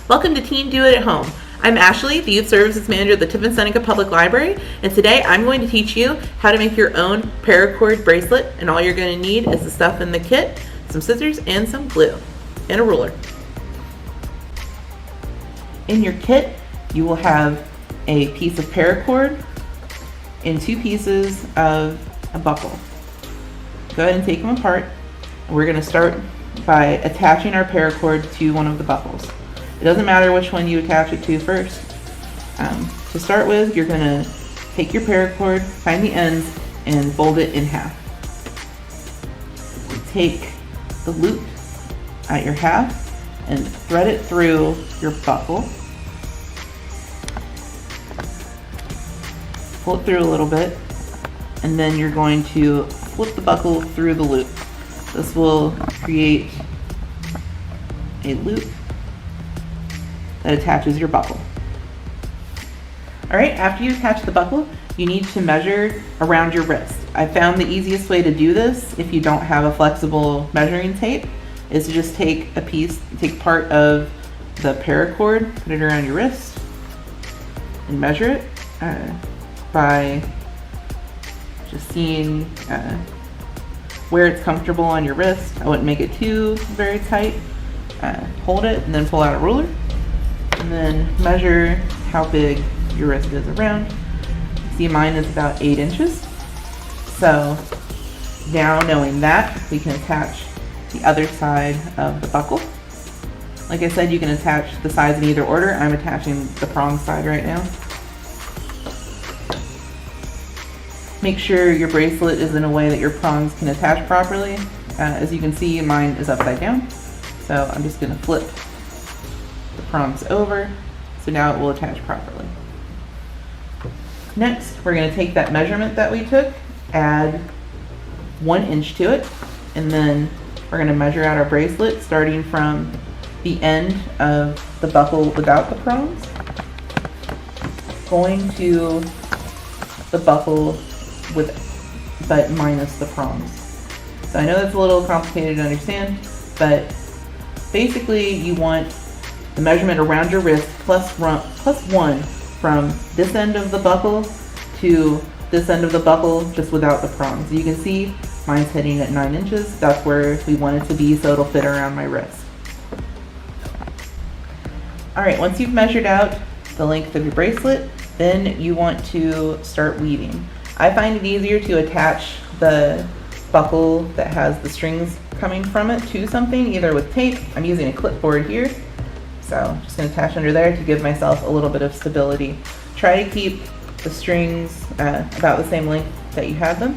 Welcome to Teen Do It at Home. I'm Ashley, the Youth Services Manager at the Tiffin-Seneca Public Library, and today I'm going to teach you how to make your own paracord bracelet, and all you're going to need is the stuff in the kit, some scissors and some glue, and a ruler. In your kit, you will have a piece of paracord and 2 pieces of a buckle. Go ahead and take them apart. We're going to start by attaching our paracord to one of the buckles. It doesn't matter which one you attach it to first. To start with, you're going to take your paracord, find the ends, and fold it in half. Take the loop at your half and thread it through your buckle. Pull it through a little bit, and then you're going to flip the buckle through the loop. This will create a loop that attaches your buckle. Alright, after you attach the buckle, you need to measure around your wrist. I found the easiest way to do this, if you don't have a flexible measuring tape, is to just take part of the paracord, put it around your wrist, and measure it by just seeing where it's comfortable on your wrist. I wouldn't make it too very tight. Hold it and then pull out a ruler. And then measure how big your wrist is around. See, mine is about 8 inches. So now knowing that, we can attach the other side of the buckle. Like I said, you can attach the sides in either order. I'm attaching the prong side right now. Make sure your bracelet is in a way that your prongs can attach properly. As you can see, mine is upside down. So I'm just going to flip the prongs over, so now it will attach properly. Next, we're going to take that measurement that we took, add 1 inch to it, and then we're going to measure out our bracelet starting from the end of the buckle without the prongs, going to the buckle but minus the prongs. So I know that's a little complicated to understand, but basically you want the measurement around your wrist plus 1 from this end of the buckle to this end of the buckle just without the prongs. You can see mine's hitting at 9 inches. That's where we want it to be, so it'll fit around my wrist. Alright, once you've measured out the length of your bracelet, then you want to start weaving. I find it easier to attach the buckle that has the strings coming from it to something, either with tape. I'm using a clipboard here, so I'm just going to attach under there to give myself a little bit of stability. Try to keep the strings about the same length that you had them.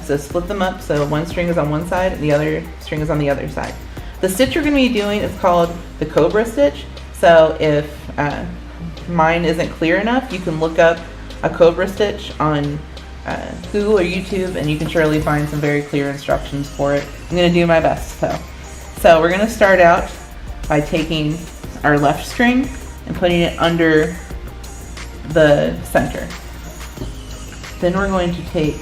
So split them up so one string is on one side and the other string is on the other side. The stitch you're going to be doing is called the cobra stitch. So if mine isn't clear enough, you can look up a cobra stitch on Google or YouTube, and you can surely find some very clear instructions for it. I'm going to do my best though. So we're going to start out by taking our left string and putting it under the center. Then we're going to take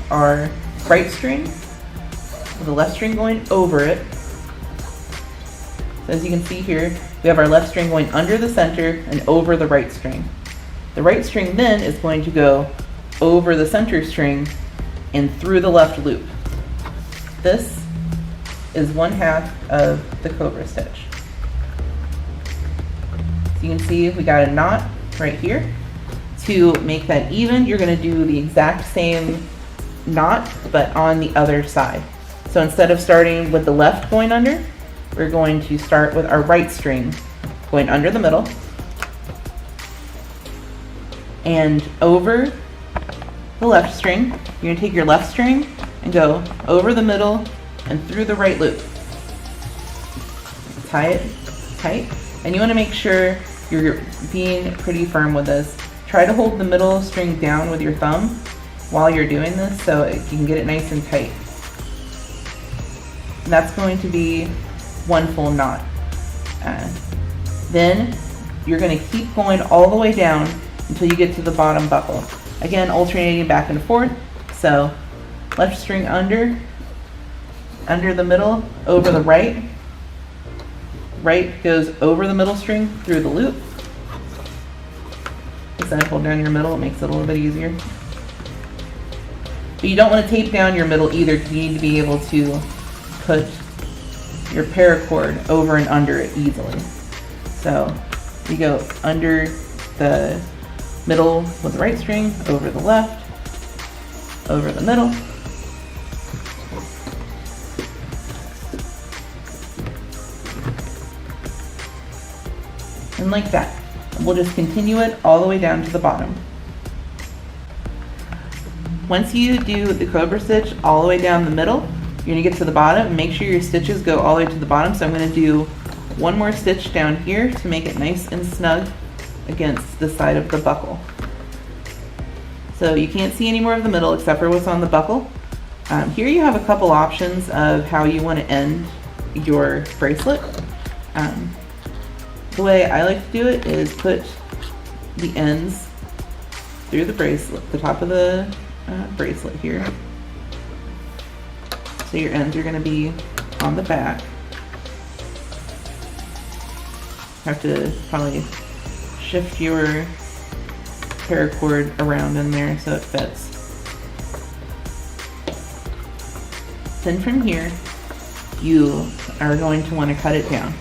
our right string with the left string going over it. So as you can see here, we have our left string going under the center and over the right string. The right string then is going to go over the center string and through the left loop. This is 1/2 of the cobra stitch. So you can see we got a knot right here. To make that even, you're going to do the exact same knot but on the other side. So instead of starting with the left going under, we're going to start with our right string going under the middle and over the left string. You're going to take your left string and go over the middle and through the right loop. Tie it tight, and you want to make sure you're being pretty firm with this. Try to hold the middle string down with your thumb while you're doing this so you can get it nice and tight. And that's going to be 1 full knot. Then you're going to keep going all the way down until you get to the bottom buckle. Again, alternating back and forth. So left string under the middle, over the right, right goes over the middle string through the loop. Instead of hold down your middle, it makes it a little bit easier. But you don't want to tape down your middle either, because you need to be able to put your paracord over and under it easily. So you go under the middle with the right string, over the left, over the middle. And like that. We'll just continue it all the way down to the bottom. Once you do the cobra stitch all the way down the middle, you're gonna get to the bottom and make sure your stitches go all the way to the bottom. So I'm gonna do one more stitch down here to make it nice and snug against the side of the buckle. So you can't see any more of the middle except for what's on the buckle. Here you have a couple options of how you want to end your bracelet. The way I like to do it is put the ends through the bracelet, the top of the bracelet here. So your ends are going to be on the back. Have to probably shift your paracord around in there so it fits. Then from here, you are going to want to cut it down.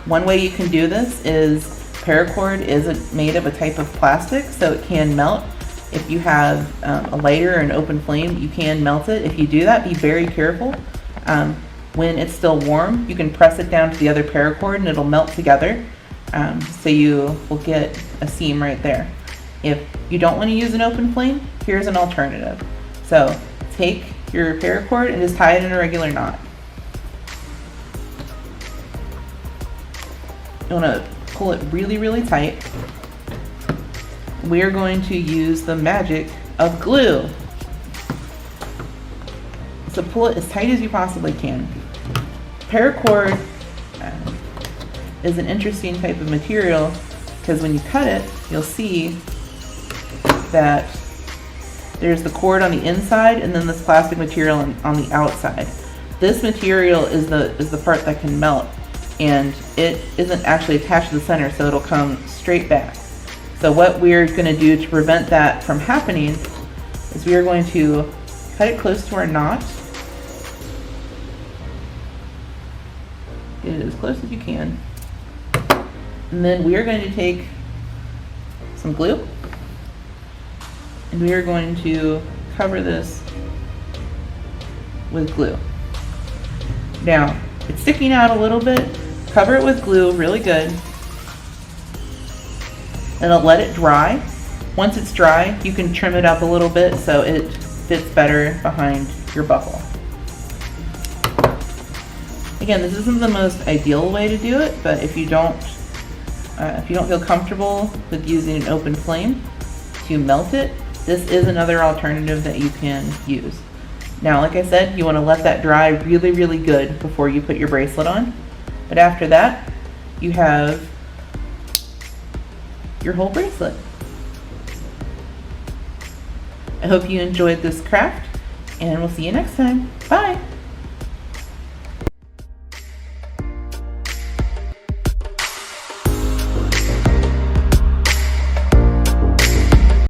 One way you can do this is paracord is made of a type of plastic, so it can melt. If you have a lighter or an open flame, you can melt it. If you do that, be very careful. When it's still warm, you can press it down to the other paracord and it'll melt together. So you will get a seam right there. If you don't want to use an open flame, here's an alternative. So take your paracord and just tie it in a regular knot. You want to pull it really, really tight. We're going to use the magic of glue. So pull it as tight as you possibly can. Paracord is an interesting type of material because when you cut it, you'll see that there's the cord on the inside and then this plastic material on the outside. This material is the part that can melt, and it isn't actually attached to the center, so it'll come straight back. So what we're going to do to prevent that from happening is we are going to cut it close to our knot. Get it as close as you can. And then we are going to take some glue and we are going to cover this with glue. Now, it's sticking out a little bit. Cover it with glue really good. And I'll let it dry. Once it's dry, you can trim it up a little bit so it fits better behind your buckle. Again, this isn't the most ideal way to do it, but if you don't feel comfortable with using an open flame to melt it, this is another alternative that you can use. Now, like I said, you want to let that dry really, really good before you put your bracelet on. But after that, you have your whole bracelet. I hope you enjoyed this craft, and we'll see you next time. Bye!